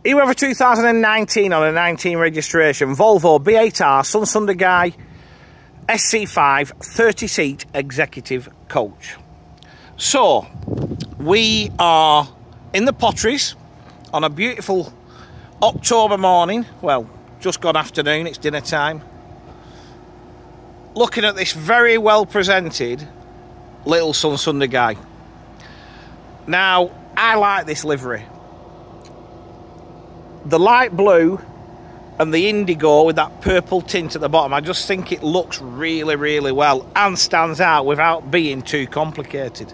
Here we have a 2019 on a 19 registration Volvo B8R Sunsundegui SC5 30-seat executive coach. So, we are in the Potteries on a beautiful October morning. Well, just gone afternoon, it's dinner time. Looking at this very well presented little Sunsundegui. Now, I like this livery. The light blue and the indigo with that purple tint at the bottom, I just think it looks really, really well and stands out without being too complicated.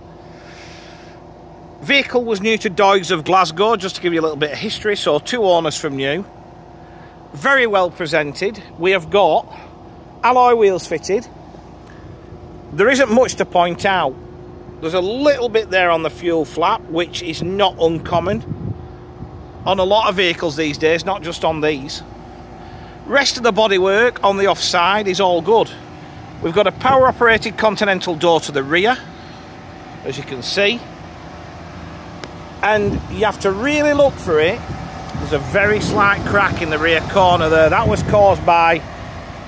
Vehicle was new to Doigs of Glasgow, just to give you a little bit of history, so 2 owners from new. Very well presented. We have got alloy wheels fitted. There isn't much to point out. There's a little bit there on the fuel flap, which is not uncommon on a lot of vehicles these days, not just on these. Rest of the bodywork on the offside is all good. We've got a power operated continental door to the rear, as you can see, and you have to really look for it. There's a very slight crack in the rear corner there. That was caused by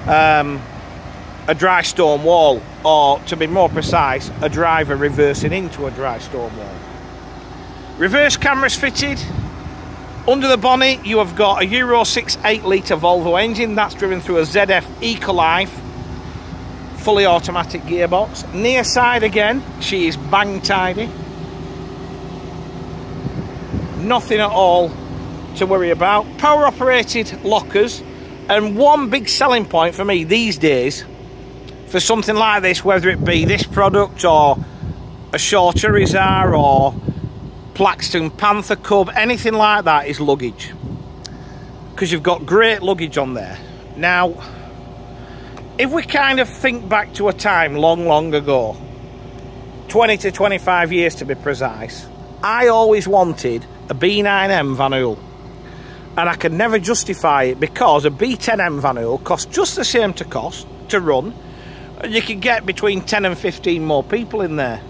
a dry stone wall, or to be more precise, a driver reversing into a dry stone wall. Reverse cameras fitted. Under the bonnet, you have got a Euro 6 8-litre Volvo engine. That's driven through a ZF Ecolife fully automatic gearbox. Near side again, she is bang tidy. Nothing at all to worry about. Power operated lockers. And one big selling point for me these days, for something like this, whether it be this product or a shorter Rizar or Plaxton Panther Cub, anything like that, is luggage, because you've got great luggage on there. Now, if we kind of think back to a time long ago, 20 to 25 years to be precise, I always wanted a B9M Van Hool, and I could never justify it because a B10M Van Hool costs just the same to run, and you could get between 10 and 15 more people in there.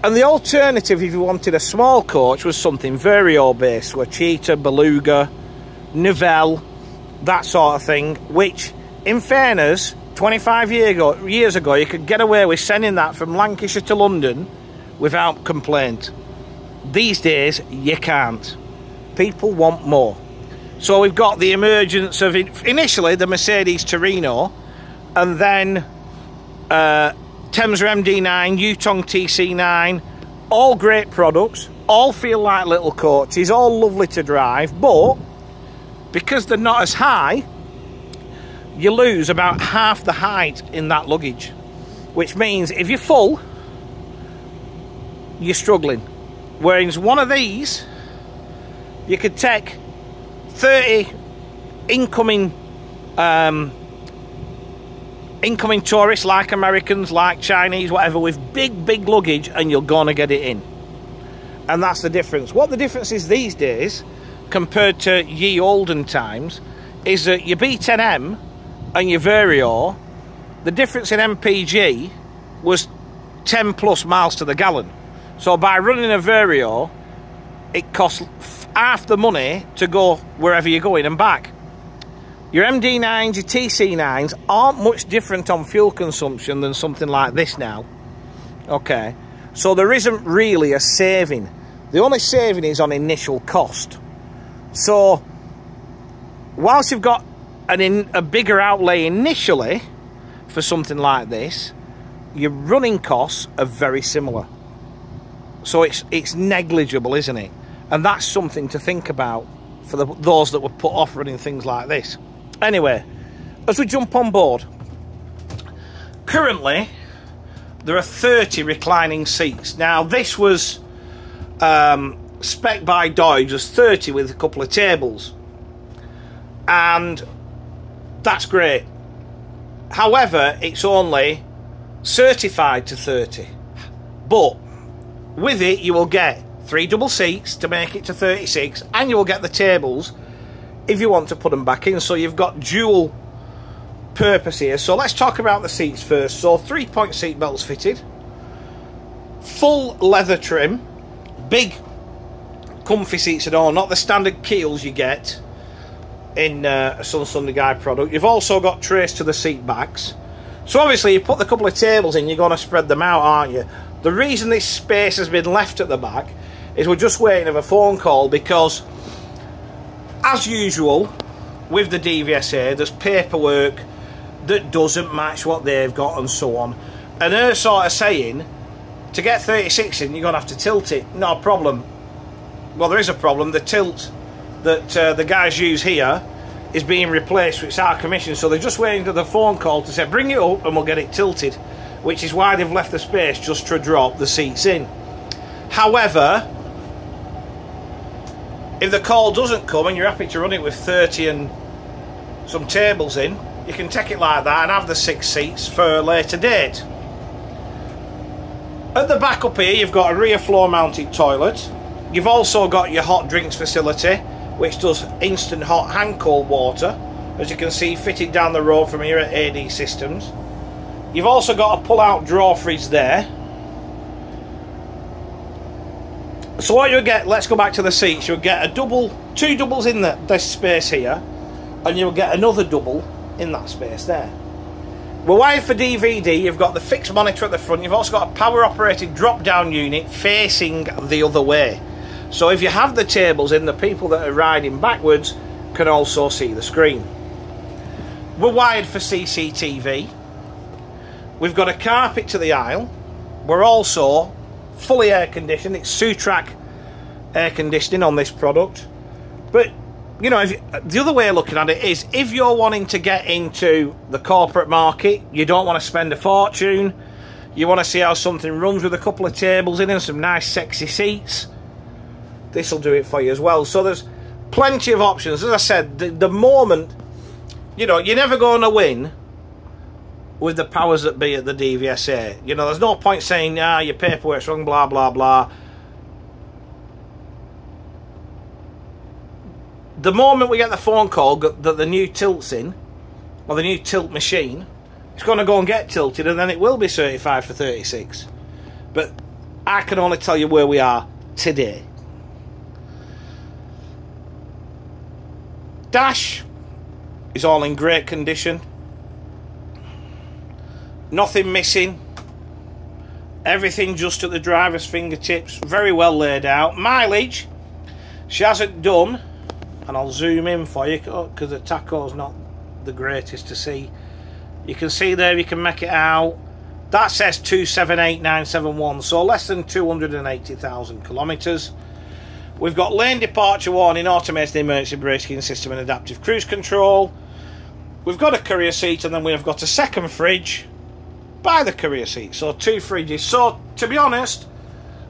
And the alternative, if you wanted a small coach, was something Vario based, so a Cheetah, Beluga, Novelle, that sort of thing, which, in fairness, 25 years ago, you could get away with sending that from Lancashire to London without complaint. These days, you can't. People want more. So we've got the emergence of, initially, the Mercedes Torino, and then Temsa MD9, Yutong TC9, all great products, all feel like little coaches, all lovely to drive, but because they're not as high, you lose about half the height in that luggage, which means if you're full, you're struggling. Whereas one of these, you could take 30 incoming tourists, like Americans, like Chinese, whatever, with big luggage, and you're gonna get it in. And that's the difference. What the difference is these days compared to ye olden times is that your B10M and your Vario, the difference in MPG was 10 plus miles to the gallon. So by running a Vario, it costs half the money to go wherever you're going and back. Your MD9s, your TC9s aren't much different on fuel consumption than something like this now. Okay, so there isn't really a saving. The only saving is on initial cost. So, whilst you've got a bigger outlay initially for something like this, your running costs are very similar. So it's negligible, isn't it? And that's something to think about for those that were put off running things like this. Anyway, as we jump on board, currently there are 30 reclining seats. Now this was spec'd by Doigs as 30 with a couple of tables, and that's great. However, it's only certified to 30, but with it you will get 3 double seats to make it to 36, and you will get the tables if you want to put them back in. So you've got dual purpose here. So let's talk about the seats first. So 3-point seat belts fitted, full leather trim, big comfy seats at all, not the standard keels you get in a Sunsundegui product. You've also got trays to the seat backs. So obviously you put the couple of tables in, you're going to spread them out, aren't you? The reason this space has been left at the back is we're just waiting for a phone call, because as usual with the DVSA, there's paperwork that doesn't match what they've got and so on. And they're sort of saying, to get 36 in, you're going to have to tilt it. No problem. Well, there is a problem. The tilt that the guys use here is being replaced, so it's out of commission. So they're just waiting for the phone call to say, bring it up and we'll get it tilted, which is why they've left the space just to drop the seats in. However, if the call doesn't come and you're happy to run it with 30 and some tables in, you can take it like that and have the 6 seats for a later date. At the back up here, you've got a rear floor mounted toilet. You've also got your hot drinks facility, which does instant hot and cold water, as you can see fitted down the road from here at AD Systems. You've also got a pull-out drawer fridge there. So what you'll get, let's go back to the seats, you'll get a double, 2 doubles in this space here, and you'll get another double in that space there. We're wired for DVD, you've got the fixed monitor at the front, you've also got a power operated drop down unit facing the other way. So if you have the tables in, the people that are riding backwards can also see the screen. We're wired for CCTV. We've got a carpet to the aisle. We're also fully air conditioned. It's Sutrac air conditioning on this product. But you know, the other way of looking at it is, if you're wanting to get into the corporate market, you don't want to spend a fortune, you want to see how something runs with a couple of tables in and some nice sexy seats, this will do it for you as well. So there's plenty of options. As I said, the moment, you know, you're never going to win with the powers that be at the DVSA. You know, there's no point saying, ah, your paperwork's wrong, blah, blah, blah. The moment we get the phone call that the new tilt's in, or the new tilt machine, it's going to go and get tilted, and then it will be certified for 36. But I can only tell you where we are today. Dash is all in great condition. Nothing missing. Everything just at the driver's fingertips. Very well laid out. Mileage, she hasn't done, and I'll zoom in for you because the tacho's not the greatest to see. You can see there, you can make it out. That says 278971, so less than 280,000 kilometres. We've got lane departure warning, automated emergency braking system and adaptive cruise control. We've got a courier seat, and then we've got a second fridge by the courier seat, so 2 fridges. So to be honest,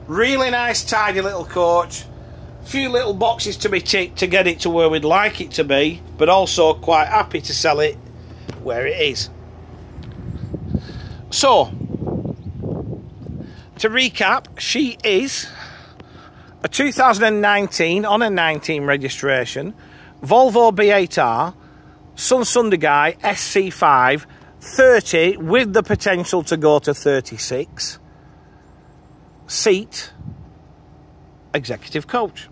really nice tidy little coach. Few little boxes to be ticked to get it to where we'd like it to be, but also quite happy to sell it where it is. So to recap, she is a 2019 on a 19 registration Volvo B8R Sunsundegui SC5 30 with the potential to go to 36 seat executive coach.